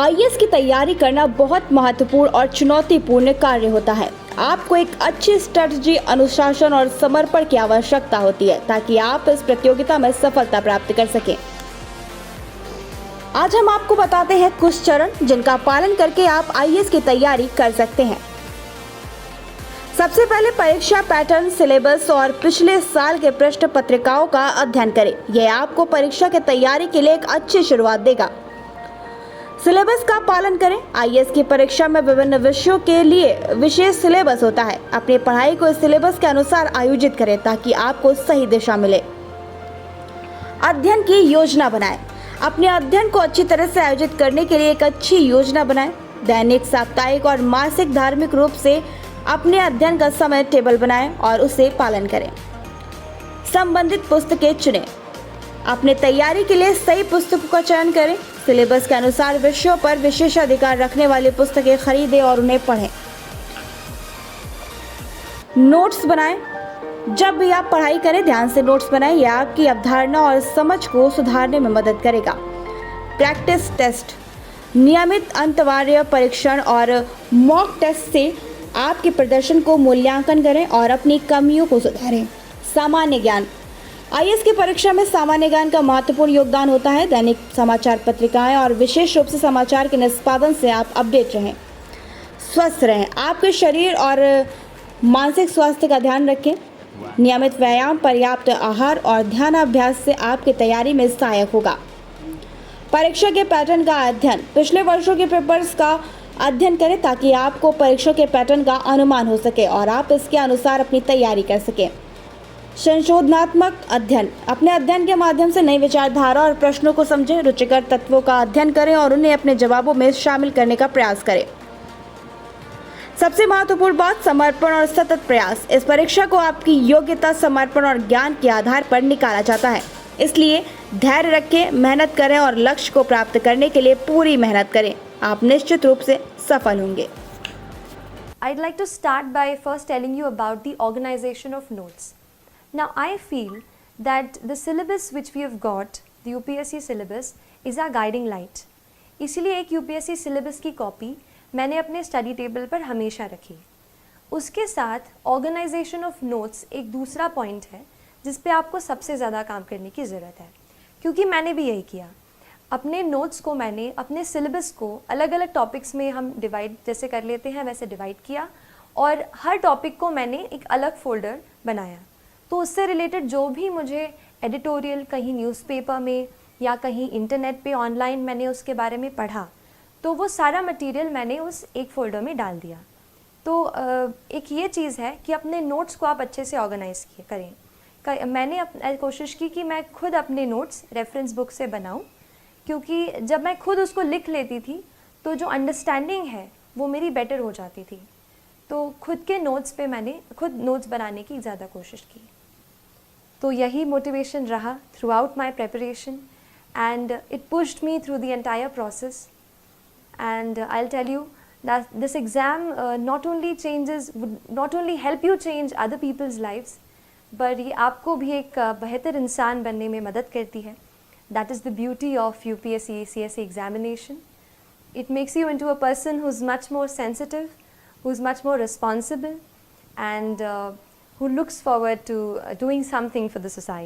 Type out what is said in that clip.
IAS की तैयारी करना बहुत महत्वपूर्ण और चुनौतीपूर्ण कार्य होता है। आपको एक अच्छी स्ट्रेटजी, अनुशासन और समर्पण की आवश्यकता होती है ताकि आप इस प्रतियोगिता में सफलता प्राप्त कर सकें। आज हम आपको बताते हैं कुछ चरण जिनका पालन करके आप आईएएस की तैयारी कर सकते हैं। सबसे पहले परीक्षा पैटर्न, सिलेबस और पिछले साल के प्रश्न पत्रिकाओं का अध्ययन करें। यह आपको परीक्षा की तैयारी के लिए एक अच्छी शुरुआत देगा। सिलेबस का पालन करें। आईएएस की परीक्षा में विभिन्न विषयों के लिए विशेष सिलेबस होता है। अपनी पढ़ाई को इस सिलेबस के अनुसार आयोजित करें ताकि आपको सही दिशा मिले। अध्ययन की योजना बनाएं। अपने अध्ययन को अच्छी तरह से आयोजित करने के लिए एक अच्छी योजना बनाएं। दैनिक, साप्ताहिक और मासिक धार्मिक रूप से अपने अध्ययन का समय टेबल बनाएं और उसे पालन करें। संबंधित पुस्तकें चुनें। अपने तैयारी के लिए सही पुस्तकों का चयन करें। सिलेबस के अनुसार विषयों पर विशेषाधिकार रखने वाली पुस्तकें खरीदें और उन्हें पढ़ें। नोट्स बनाएं। जब भी आप पढ़ाई करें, ध्यान से नोट्स बनाएं। यह आपकी अवधारणा और समझ को सुधारने में मदद करेगा। Practice test. नियमित अंतर्वार्य परीक्षण और मॉक टेस्ट से आपके प्रदर्शन को मूल्यांकन करें और अपनी कमियों को सुधारें। सामान्य ज्ञान। आईएएस की परीक्षा में सामान्य ज्ञान का महत्वपूर्ण योगदान होता है। दैनिक समाचार पत्रिकाएं और विशेष रूप से समाचार के निष्पादन से आप अपडेट रहें। स्वस्थ रहें। आपके शरीर और मानसिक स्वास्थ्य का ध्यान रखें। नियमित व्यायाम, पर्याप्त आहार और ध्यानाभ्यास से आपकी तैयारी में सहायक होगा। परीक्षा के पैटर्न का अध्ययन। पिछले वर्षों के पेपर्स का अध्ययन करें ताकि आपको परीक्षा के पैटर्न का अनुमान हो सके और आप इसके अनुसार अपनी तैयारी कर सकें। संशोधनात्मक अध्ययन। अपने अध्ययन के माध्यम से नई विचारधारा और प्रश्नों को समझें। रुचिकर तत्वों का अध्ययन करें और उन्हें अपने जवाबों में शामिल करने का प्रयास करें। सबसे महत्वपूर्ण बात, समर्पण और सतत प्रयास। इस परीक्षा को आपकी योग्यता, समर्पण और ज्ञान के आधार पर निकाला जाता है, इसलिए धैर्य रखें, मेहनत करें और लक्ष्य को प्राप्त करने के लिए पूरी मेहनत करें। आप निश्चित रूप से सफल होंगे। I'd like to start by first telling you about the organization of notes. Now I feel that the syllabus which we have got, the UPSC syllabus, is our guiding light. इसीलिए एक UPSC syllabus की copy मैंने अपने study table पर हमेशा रखी। उसके साथ ऑर्गेनाइजेशन ऑफ नोट्स एक दूसरा पॉइंट है जिस पे आपको सबसे ज़्यादा काम करने की ज़रूरत है, क्योंकि मैंने भी यही किया। अपने नोट्स को मैंने अपने सिलेबस को अलग अलग टॉपिक्स में हम डिवाइड जैसे कर लेते हैं वैसे डिवाइड किया और हर टॉपिक को मैंने एक अलग फोल्डर बनाया। तो उससे रिलेटेड जो भी मुझे एडिटोरियल कहीं न्यूज़पेपर में या कहीं इंटरनेट पे ऑनलाइन मैंने उसके बारे में पढ़ा, तो वो सारा मटेरियल मैंने उस एक फ़ोल्डर में डाल दिया। तो एक ये चीज़ है कि अपने नोट्स को आप अच्छे से ऑर्गेनाइज़ करें। मैंने कोशिश की कि मैं खुद अपने नोट्स रेफरेंस बुक से बनाऊं, क्योंकि जब मैं खुद उसको लिख लेती थी तो जो अंडरस्टैंडिंग है वो मेरी बेटर हो जाती थी। तो खुद के नोट्स पे मैंने खुद नोट्स बनाने की ज़्यादा कोशिश की। तो यही मोटिवेशन रहा through out my preparation and it pushed me through the entire process. And I'll tell you that this exam not only help you change other people's lives, but ये आपको भी एक बेहतर इंसान बनने में मदद करती है। That is the beauty of UPSC CSE examination. It makes you into a person who's much more sensitive, who's much more responsible, and who looks forward to doing something for the society.